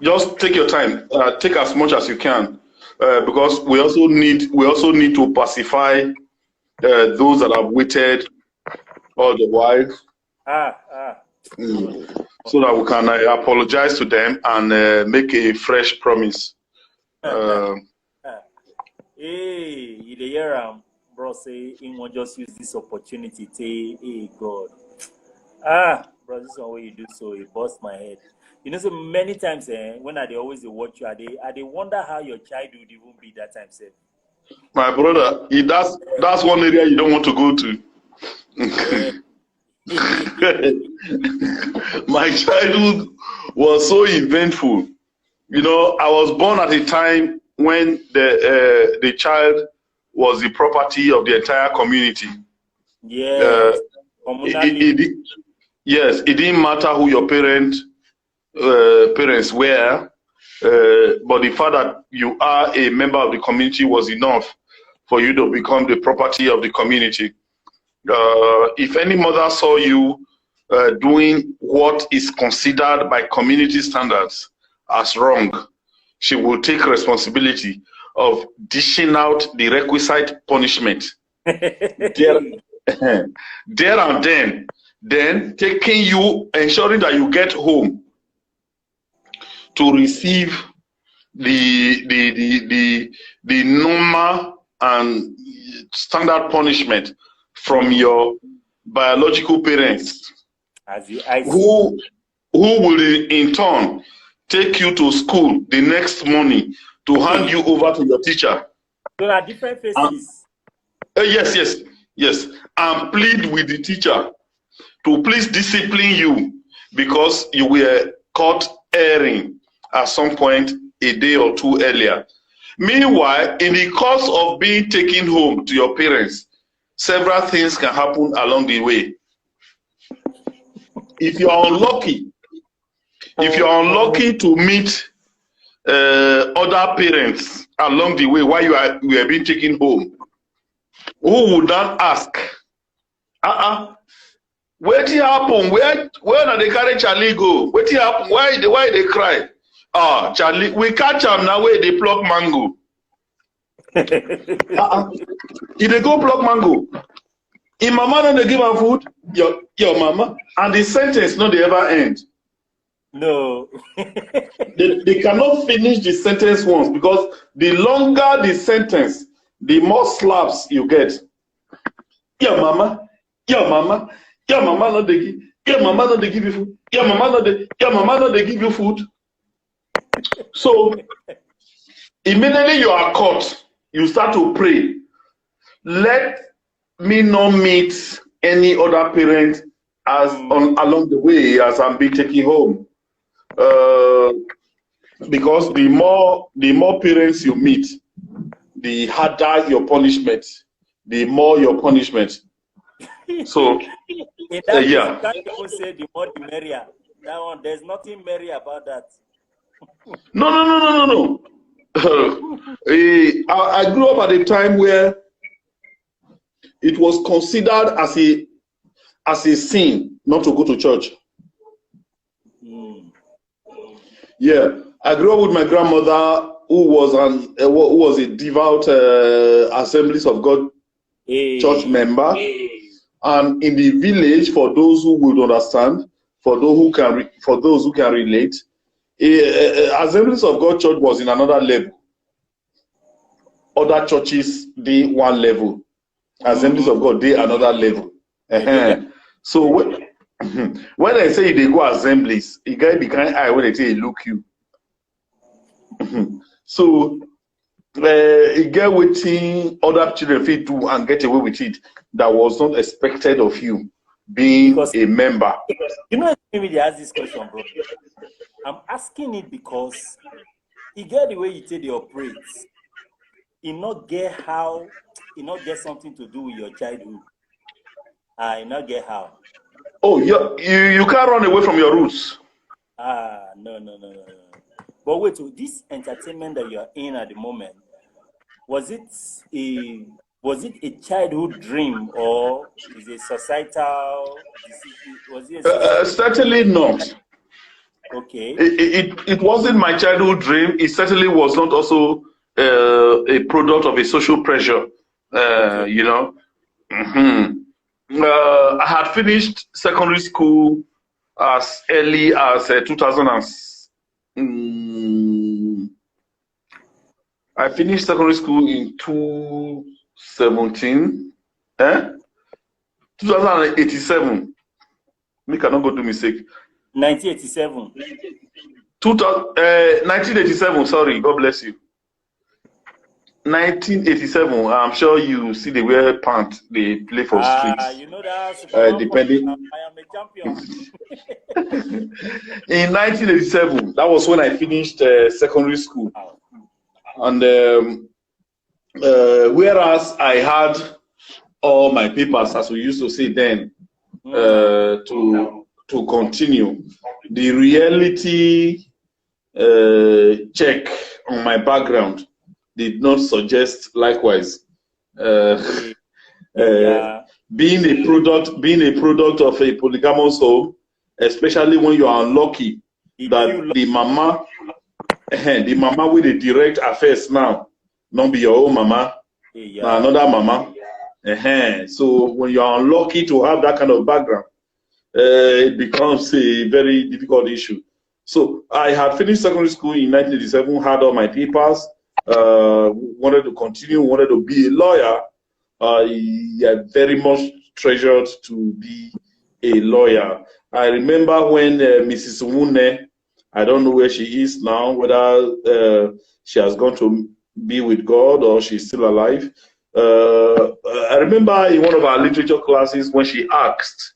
Just take your time. Take as much as you can, because we also need to pacify those that have waited all the while, so that we can apologize to them and make a fresh promise. Hey, you hear bro say he won't just use this opportunity to hey God. Bro, this one way you do so it busts my head. You know, so many times when they always watch you, they wonder how your child would even be that time, say. My brother, that's one area you don't want to go to. My childhood was so eventful. You know, I was born at a time when the child was the property of the entire community. Yes. Yes, it didn't matter who your parents were, but the fact that you are a member of the community was enough for you to become the property of the community. If any mother saw you doing what is considered by community standards as wrong, she will take responsibility of dishing out the requisite punishment there and then taking you, ensuring that you get home to receive the normal and standard punishment from your biological parents, who will in turn take you to school the next morning to hand you over to your teacher. There are different faces. Yes, and plead with the teacher to please discipline you because you were caught erring at some point a day or two earlier. Meanwhile, in the course of being taken home to your parents, several things can happen along the way. If you are unlucky to meet other parents along the way while you are being taken home, who would not ask? Wetin happen? Where na they carry Charlie go? Wetin happen? Why they cry? Charlie, we catch am now where they pluck mango. If they go pluck mango, if mama no dey give am food, your mama, and the sentence no dey ever end. No. they cannot finish the sentence once, because the longer the sentence, the more slaps you get. Your mama no dey give, your mama no dey give you food, your mama no dey give you food. So immediately you are caught, you start to pray. Let me not meet any other parent along the way as I'm being taken home. Because the more parents you meet, the harder your punishment, the more your punishment. So yeah. Can't even say the more the merrier. That one, there's nothing merry about that. No. I grew up at a time where it was considered as a sin not to go to church. Yeah, I grew up with my grandmother, who was a devout Assemblies of God church member, and in the village, for those who would understand, for those who can relate, Assemblies of God church was in another level. Other churches they one level. Assemblies of God they another level. So when I say they go assemblies, it get the kind eye when they say look you. So it get waiting other children fit do and get away with it that was not expected of you being a member. You know, maybe they ask this question, bro. I'm asking it because you get the way you take the operate. You not get something to do with your childhood. You not get how. Oh, you can't run away from your roots. No. But wait, so this entertainment that you're in at the moment, was it a childhood dream or is it societal decision? Was it certainly not. Okay. It wasn't my childhood dream. It certainly was not also a product of a social pressure. Okay. You know. I had finished secondary school as early as 2000. I finished secondary school in 2017. 2087. Me cannot go do mistake. 1987. 1987. Sorry, God bless you. 1987. I'm sure you see they wear pants. They play for streets. You know that. Depending. I am a champion. In 1987, that was when I finished secondary school. And whereas I had all my papers, as we used to say then, to continue, the reality check on my background did not suggest likewise. Being a product of a polygamous home, especially when you are unlucky that the mama with the direct affairs now, not be your own mama, another mama. So when you are unlucky to have that kind of background, it becomes a very difficult issue. So I had finished secondary school in 1987, had all my papers, wanted to continue, wanted to be a lawyer. I very much treasured to be a lawyer. I remember when Mrs. Wune, I don't know where she is now, whether she has gone to be with God or she's still alive. I remember in one of our literature classes when she asked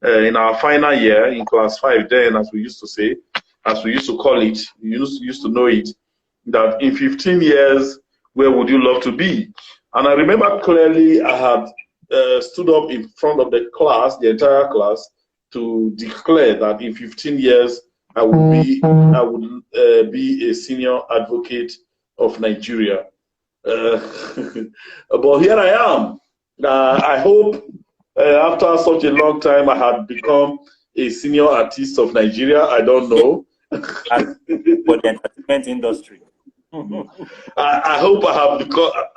in our final year in class 5 then, as we used to say, as we used to call it, you used to know it, that in 15 years, where would you love to be? And I remember clearly I had stood up in front of the class, the entire class, to declare that in 15 years I would be a senior advocate of Nigeria. But here I am. I hope after such a long time I had become a senior artist of Nigeria. I don't know. For the entertainment industry. I hope I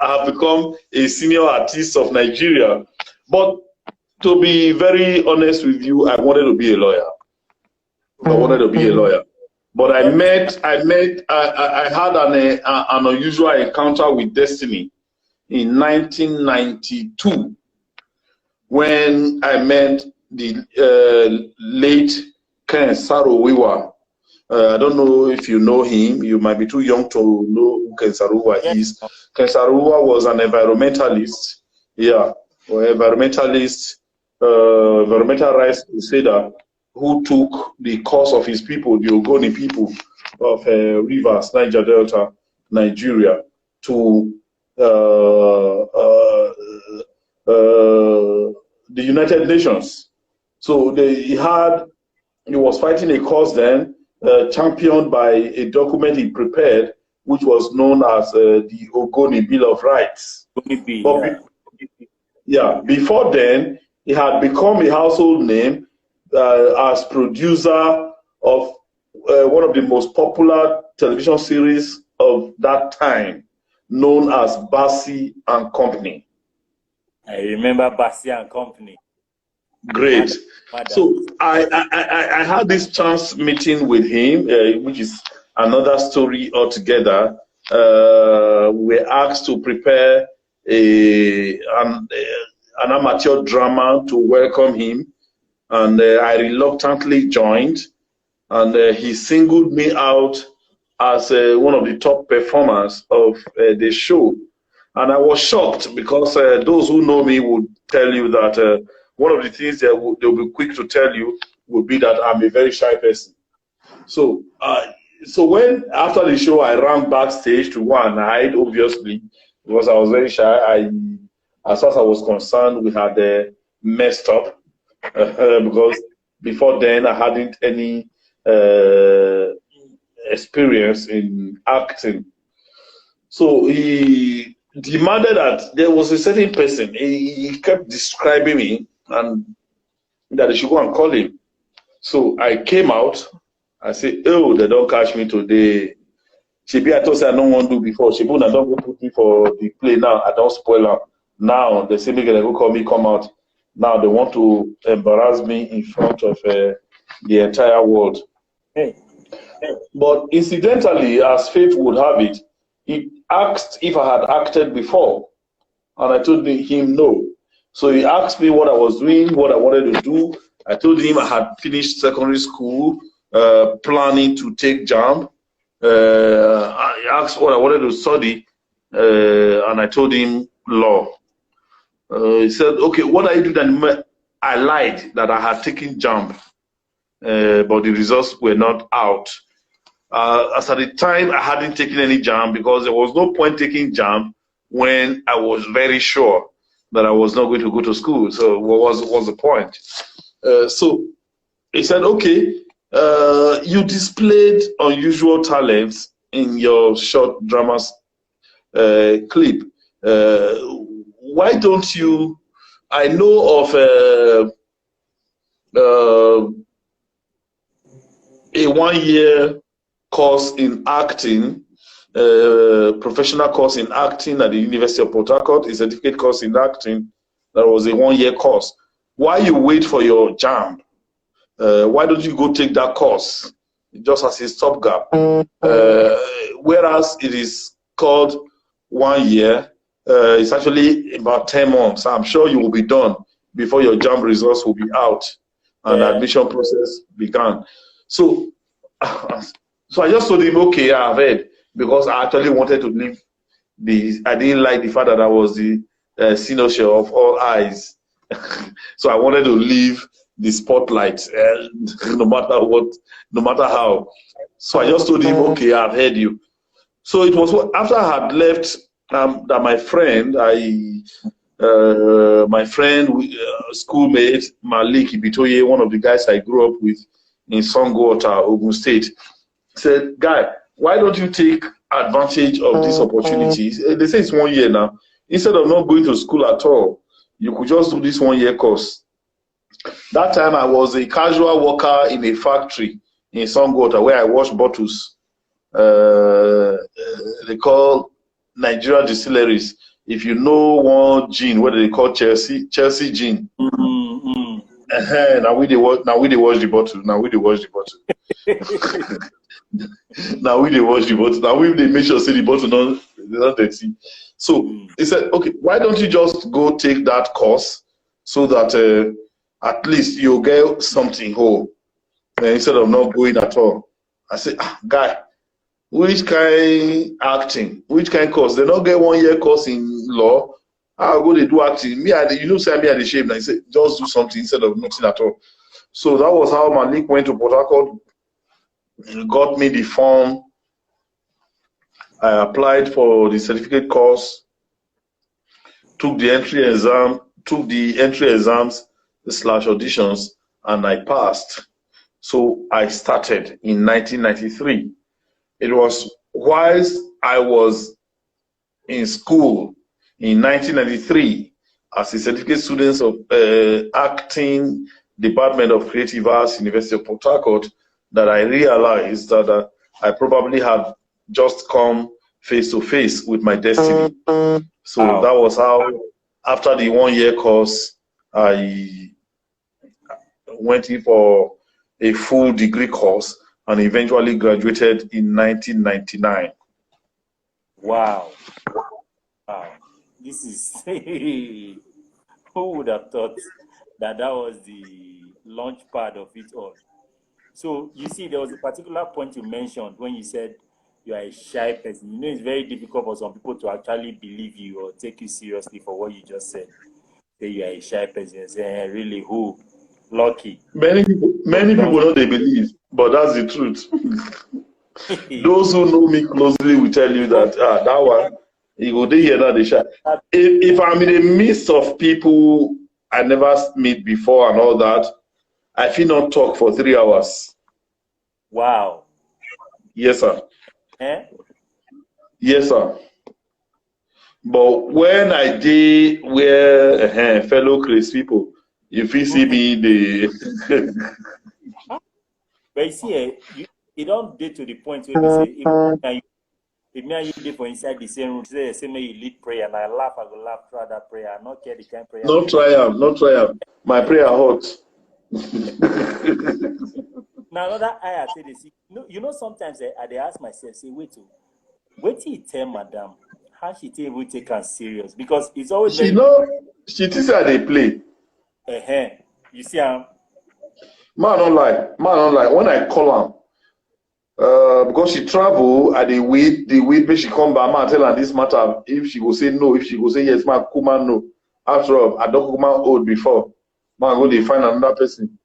have become a senior artist of Nigeria. But to be very honest with you, I wanted to be a lawyer. But I had an unusual encounter with destiny in 1992 when I met the late Ken Saro-Wiwa. I don't know if you know him. You might be too young to know who Ken Saro-Wiwa is. Ken Saro-Wiwa was an environmentalist. Yeah, environmentalist, environmental rights crusader who took the cause of his people, the Ogoni people of Rivers, Niger Delta, Nigeria, to the United Nations. So he was fighting a cause then, championed by a document he prepared, which was known as the Ogoni Bill of Rights. Before then, he had become a household name as producer of one of the most popular television series of that time, known as Bassi and Company. I remember Bassi and Company. Great. So I had this chance meeting with him, which is another story altogether. We were asked to prepare an amateur drama to welcome him, and I reluctantly joined, and he singled me out as one of the top performers of the show. And I was shocked because those who know me would tell you that one of the things they'll be quick to tell you would be that I'm a very shy person. So when after the show I ran backstage to go and hide, obviously, because I was very shy. As far as I was concerned, we had messed up because before then I hadn't any experience in acting. So he demanded that there was a certain person. He kept describing me and that I should go and call him. So I came out I say, oh, they don't catch me today. Shebi, I thought say I don't want to do before. Shebi, I don't go put me for the play now. I don't spoil her. Now they say, make they go call me, come out. Now they want to embarrass me in front of the entire world. Hey. But incidentally, as fate would have it, he asked if I had acted before. And I told him no. So he asked me what I was doing, what I wanted to do. I told him I had finished secondary school, planning to take JAMB. I asked what I wanted to study, and I told him law. He said, okay, what are you doing? I lied that I had taken JAMB, but the results were not out. As at the time, I hadn't taken any JAMB because there was no point taking JAMB when I was very sure that I was not going to go to school. So what was the point? So he said, okay, you displayed unusual talents in your short dramas clip. Why don't you, I know of a 1 year course in acting, professional course in acting at the University of Port Harcourt, a certificate course in acting. That was a 1 year course. Why you wait for your JAMB? Why don't you go take that course just as a stopgap? Whereas it is called 1 year, it's actually about 10 months. I'm sure you will be done before your JAMB results will be out and the admission process began. So I just told him, okay, I've heard, because I actually wanted to leave I didn't like the fact that I was the Inojie of all eyes. So I wanted to leave the spotlight, no matter what, no matter how. So I just told him, okay, I've heard you. So it was after I had left that my friend, schoolmate Malik Ibitoye, one of the guys I grew up with in Songwater, Ogun State, said, guy, why don't you take advantage of this opportunity? They say it's 1 year now. Instead of not going to school at all, you could just do this 1 year course. That time I was a casual worker in a factory in Songwater where I washed bottles. They call Nigeria distilleries. If you know one gin, what do they call Chelsea gin? Now we they wash the bottle. Now we they wash the bottle. Now we they wash the bottle. Now we they make sure say the bottle not dirty. So he said, okay, why don't you just go take that course so that at least you'll get something home instead of not going at all. I said, guy, which kind acting? Which kind course? They don't get 1 year course in law. I'll go they do acting. Me, you know, say me at the shame. And I said, just do something instead of nothing at all. So that was how Malik went to Port Harcourt, got me the form. I applied for the certificate course, took the entry exams / auditions, and I passed. So I started in 1993. It was whilst I was in school in 1993 as a certificate student of acting Department of Creative Arts, University of Port Harcourt, that I realized that I probably had just come face to face with my destiny. So that was how, after the 1 year course, I went in for a full degree course and eventually graduated in 1999. Wow. Wow. This is, who would have thought that was the launch pad of it all? So you see, there was a particular point you mentioned when you said you are a shy person. You know, it's very difficult for some people to actually believe you or take you seriously for what you just said. Say you are a shy person. Say, hey, really, who? Lucky. Many people know they believe, but that's the truth. Those who know me closely will tell you that that one, you go there here now they shy. If I'm in the midst of people I never meet before and all that, I feel not talk for 3 hours. Wow. Yes, sir. Eh? Yes, sir. But when I did where fellow crazy people, if you see me, But you see, you don't get to the point where you say, if me and you did for inside the same room, say you lead prayer, and I laugh, I go laugh throughout that prayer. I not care the kind of prayer. Not try am. My prayer hot. Now another I say this. You know sometimes I they ask myself, say, wait till you tell madam how she will take her serious, because it's always she thinks that they play. You see, man don't lie. When I call am, because she travel, and they wait, make she come back. Man, tell her this matter. If she go say no, if she go say yes, man, Kuma no. After all, I don't Kuma old before. Man, go they find another person.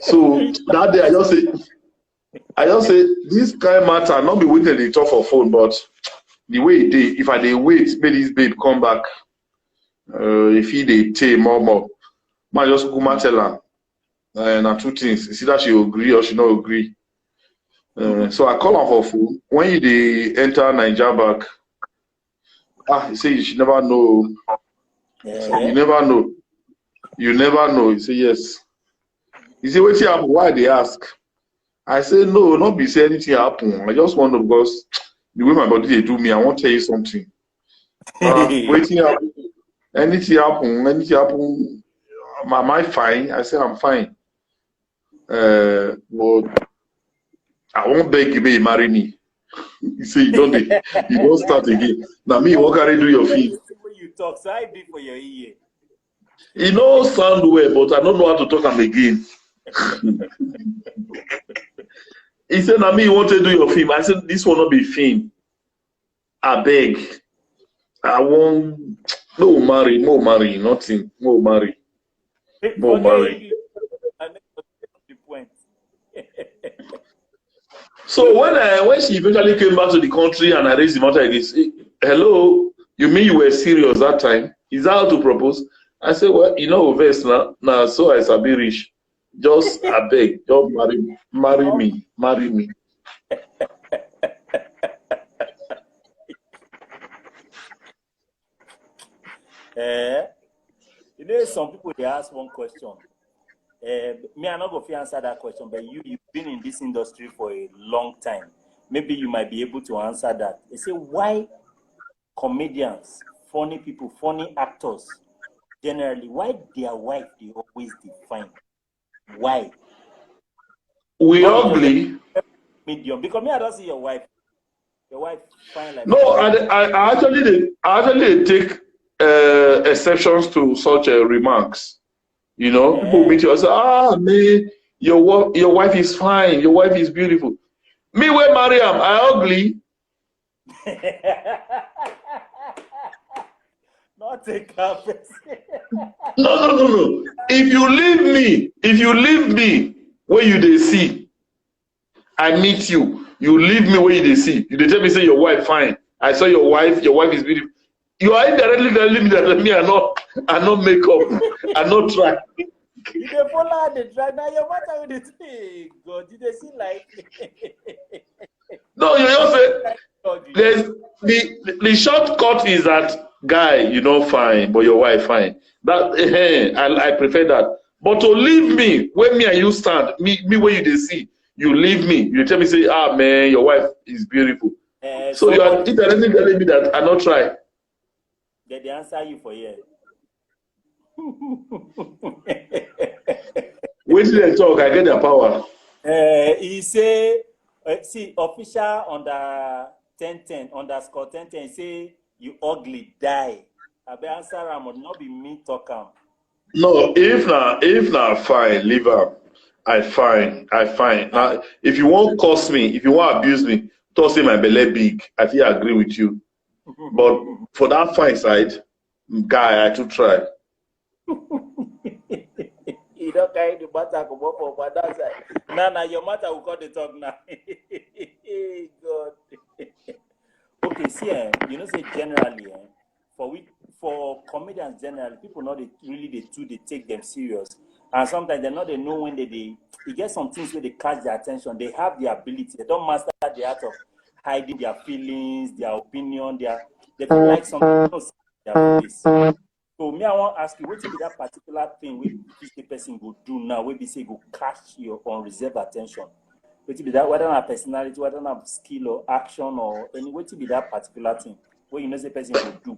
So that day I just say this kind of matter, not be waiting they talk for phone, but the way if I they wait, make this babe come back. If he they take more, man just Kuma tell her. And two things. See that she agree or she not agree. So I call her for phone. When they enter Niger back, he say you should never know. You never know. You never know. He say yes. He say what happen? Why they ask? I say no, not be say anything happen. I just wonder because the way my body they do me, I want to tell you something. Waiting happen. Anything happen. Am I fine? I say I'm fine. But I won't beg you, may marry me. You say you don't start again. Now me, what can I do your feet? You talk, so I be for your ear. It no sound well, but I don't know how to talk am again. He said, now me, you want to do your film. I said, this will not be film. I beg. I won't. No marry, nothing. No marry. No marry. So when she eventually came back to the country and I raised the matter again, say, hello, you mean you were serious that time? Is that how to propose? I said, well, you know, verse now, so I sabi rich. Just I beg, just marry me. You know, some people they ask one question. Me, I'm not going to answer that question, but you've been in this industry for a long time. Maybe you might be able to answer that. They say, why comedians, funny people, funny actors, generally, why their wife they always define? Why? We ugly. Medium. Because me, I don't see your wife. Your wife fine like. No, I actually take exceptions to such remarks. You know, people meet you and say, man, your wife is fine, your wife is beautiful. Me, where Mariam, I ugly. Not a carpet. No. If you leave me where you they see, I meet you. You leave me where you they see. You they tell me say your wife fine. I saw your wife is beautiful. You are indirectly telling me that me I not make up, I not try. You dey follow the try now. Your matter with the thing. God, you dey see like. No, you just say there's the shortcut is that guy you know fine, but your wife fine. That I prefer that. But to leave me when me and you stand, me where you dey see, you leave me. You tell me say, man, your wife is beautiful. So you are indirectly telling me that I not try. They answer you for here. When did they talk? I get their power. He say, see, official under 1010 underscore 1010 he say you ugly die. I be answer am would not be me talk am. No, if na fine, leave her. I fine. Now, if you won't curse me, if you won't abuse me, don't say my belly big. I think I agree with you. But for that fine side, guy, I to try. You don't carry the matter come up for that side. Now, your matter will call the talk now. God. Okay, see, you know, say generally, for comedians generally, people know they take them serious. And sometimes they know when they get some things where they catch their attention. They have the ability. They don't master the art of hiding their feelings, their opinion, they feel like something else in their face. So me, I want to ask you, what is that particular thing which this person will do now, where we say go catch your unreserved attention? What be that, whether not personality, whether not skill or action or any, what be that particular thing where you know the person will do,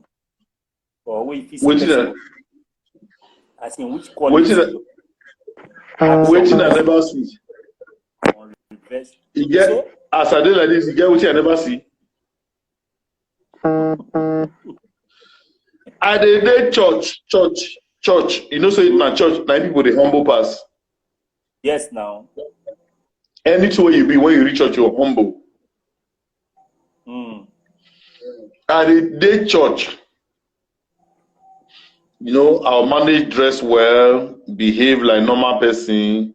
or where you see person, as in which quality? Waiting I never see. You get as I did like this, you get what I never see. I did church. You know, so in my church, 9 people they humble pass. Yes, now. Anywhere you be, when you reach church, you're humble. I did church. You know, I'll manage, dress well, behave like normal person.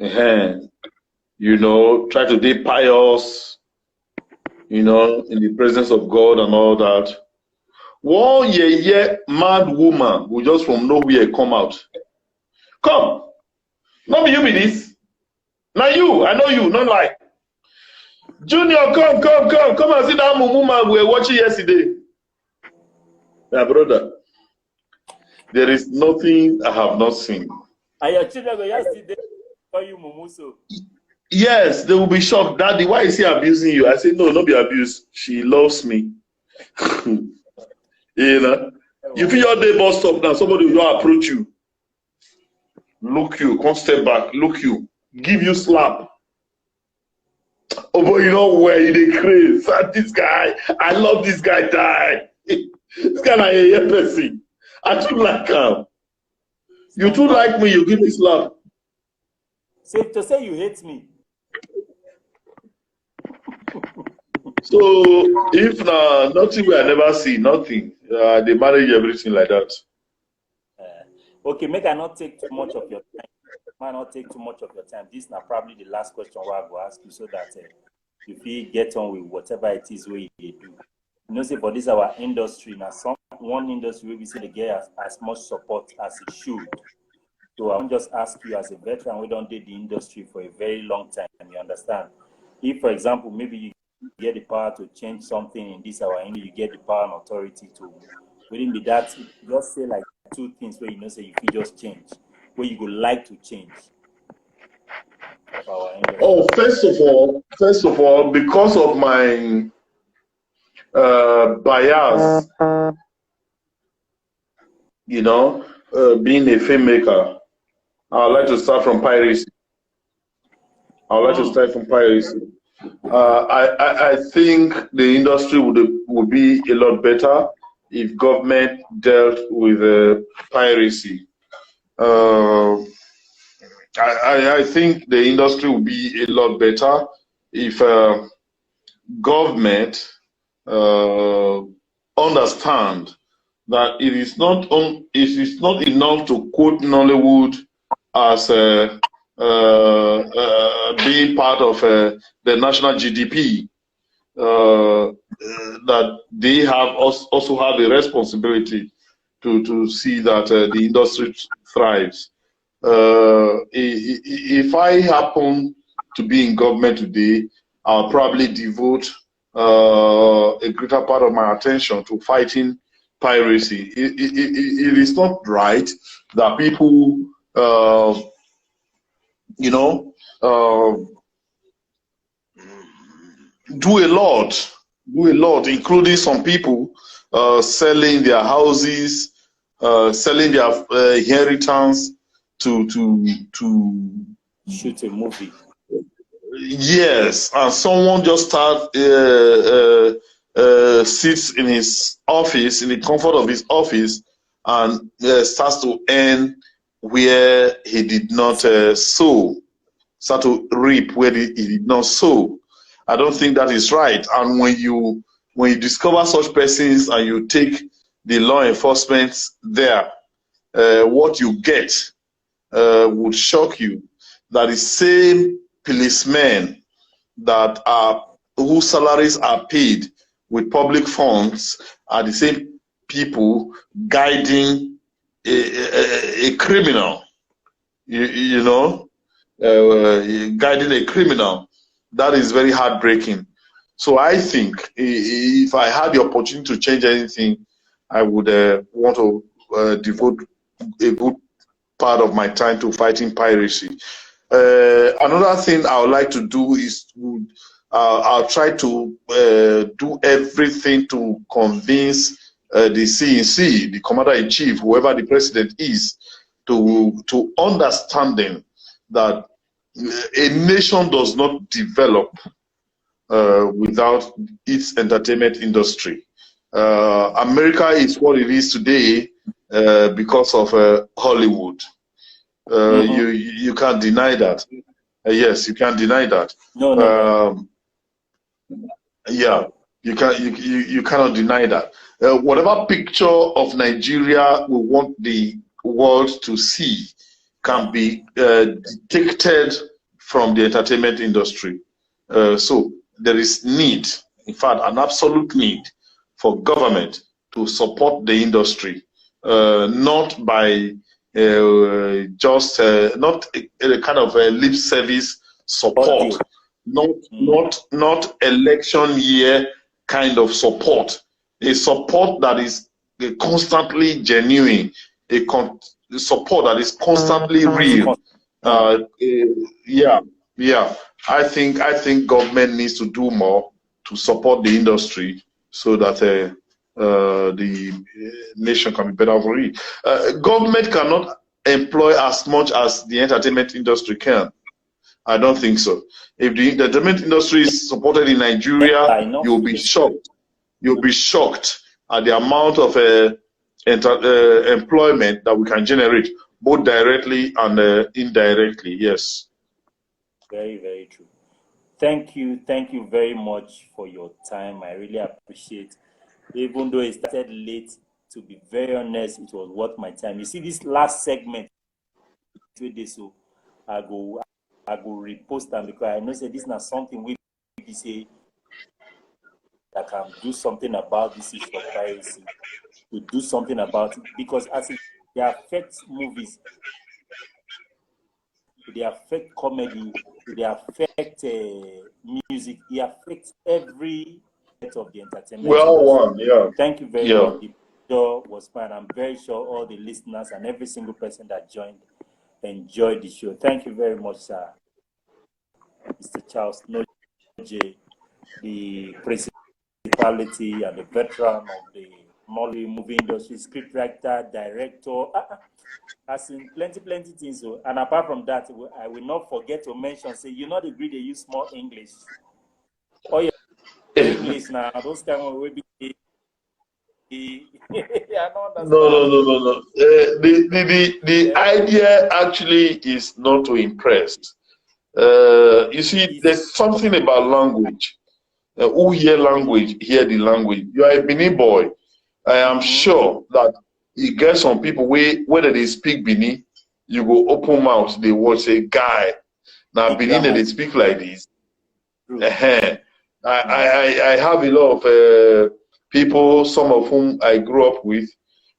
You know, try to be pious. You know, in the presence of God and all that. One mad woman who just from nowhere come out. Come, not be you be this. Now you, I know you, not like. Junior, come and see that woman we were watching yesterday. My brother, there is nothing I have not seen. Are your children go yesterday for you, Mumuso? Yes, they will be shocked. Daddy, why is he abusing you? I say, no, not be abused. She loves me. You know, you feel your day bus stop now, somebody will not approach you. Look you, come step back, look you, give you slap. Oh boy, you know where you dey craze. This guy, I love this guy, die. This guy na a person. I too like him. You too like me, you give me slap. Safe to say you hate me. So if nothing I never see, nothing. They manage everything like that. Okay, make I not take too much of your time. Might not take too much of your time. This is now probably the last question where I will ask you so that you feel get on with whatever it is where you do. You know, say for this our industry now, one industry where we say they get as much support as it should. So I'll just ask you as a veteran, we don't do the industry for a very long time, you understand? If, for example, maybe you get the power to change something in this our industry, you get the power and authority to, wouldn't be that, just say like 2 things where you know say you can just change, where you would like to change. Oh, first of all, because of my bias, you know, being a filmmaker, I would like to start from piracy. I think the industry would be a lot better if government dealt with piracy. I think the industry would be a lot better if government understand that it is not enough to quote Nollywood as being part of the national GDP. That they have also have a responsibility to see that the industry thrives. If I happen to be in government today, I'll probably devote a greater part of my attention to fighting piracy. It is not right that people, you know, do a lot, including some people selling their houses, selling their inheritance to shoot a movie. Yes, and someone just sits in his office, in the comfort of his office, and starts to earn where he did not sow, start to reap where he did not sow. I don't think that is right. And when you discover such persons and you take the law enforcement there, what you get would shock you. That the same policemen that whose salaries are paid with public funds are the same people guiding a criminal. You know, guiding a criminal. That is very heartbreaking. So I think if I had the opportunity to change anything, I would want to devote a good part of my time to fighting piracy. Another thing I would like to do is I'll try to do everything to convince the CNC, the commander-in-chief, whoever the president is, to understanding that a nation does not develop without its entertainment industry. America is what it is today because of Hollywood. You can't deny that. Yes, you can't deny that. No. Yeah, you cannot deny that. Whatever picture of Nigeria we want the world to see can be dictated from the entertainment industry. So there is need, in fact, an absolute need for government to support the industry, not by just not a kind of a lip service support, not election year kind of support, a support that is constantly genuine, a support that is constantly real. Yeah. I think government needs to do more to support the industry so that the nation can be better for it. Government cannot employ as much as the entertainment industry can. I don't think so. If the entertainment industry is supported in Nigeria, you'll be shocked. You'll be shocked at the amount of employment that we can generate, both directly and indirectly. Yes. Very, very true. Thank you very much for your time. I really appreciate. Even though it started late, to be very honest, it was worth my time. You see, this last segment, so I go repost them because I know say this is not something we say that can do something about this issue of piracy. To do something about it because as it affects movies, they affect comedy, they affect music, it affects every part of the entertainment. Well, yeah. Thank you very much. The show was fun. I'm very sure all the listeners and every single person that joined enjoyed the show. Thank you very much, sir. Mr. Charles Inojie, the principality and the veteran of the movie industry, scriptwriter, director. As in plenty things. So, and apart from that, I will not forget to mention, say, you not agree they use more English. Oh, yeah, English now. Those kind of will be. No. The idea actually is not to impress. You see, there's something about language. Who hear language, hear the language. You are a Benin boy. I am sure that you get some people whether they speak Benin, you go open mouth, they will say, guy. Now Benin, they speak like this. I have a lot of people, some of whom I grew up with,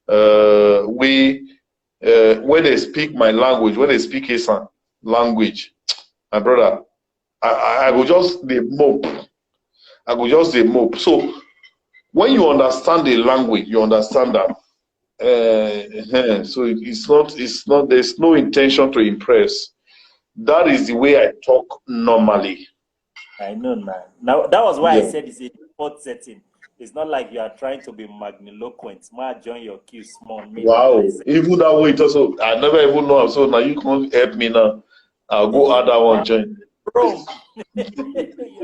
when they speak my language, when they speak Esan language, my brother, I will just they mope. I will just they mope. So when you understand the language, you understand that. So it's not. There's no intention to impress. That is the way I talk normally. I know, man. Now that was why I said it's a default setting. It's not like you are trying to be magniloquent. Might join your queue small. Wow. Even that way, it also I never even know. So now you can't help me now. I'll go add that one join. Rome. You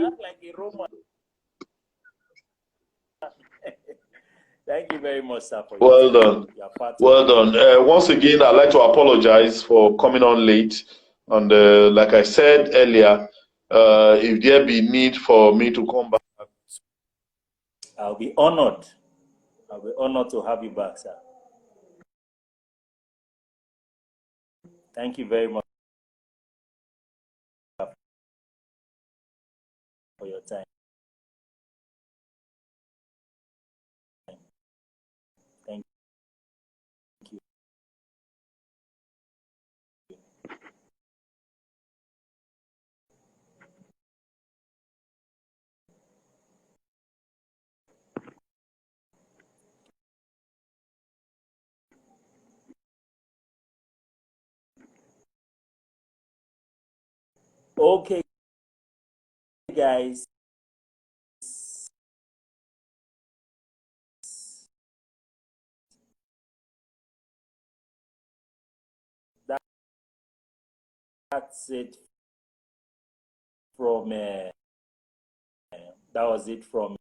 act like a Roman. Thank you very much, sir. For well done. Well done. Once again, I'd like to apologize for coming on late. And like I said earlier, if there be need for me to come back, I'll be honored. I'll be honored to have you back, sir. Thank you very much for your time. Okay, guys. That's it from that was it from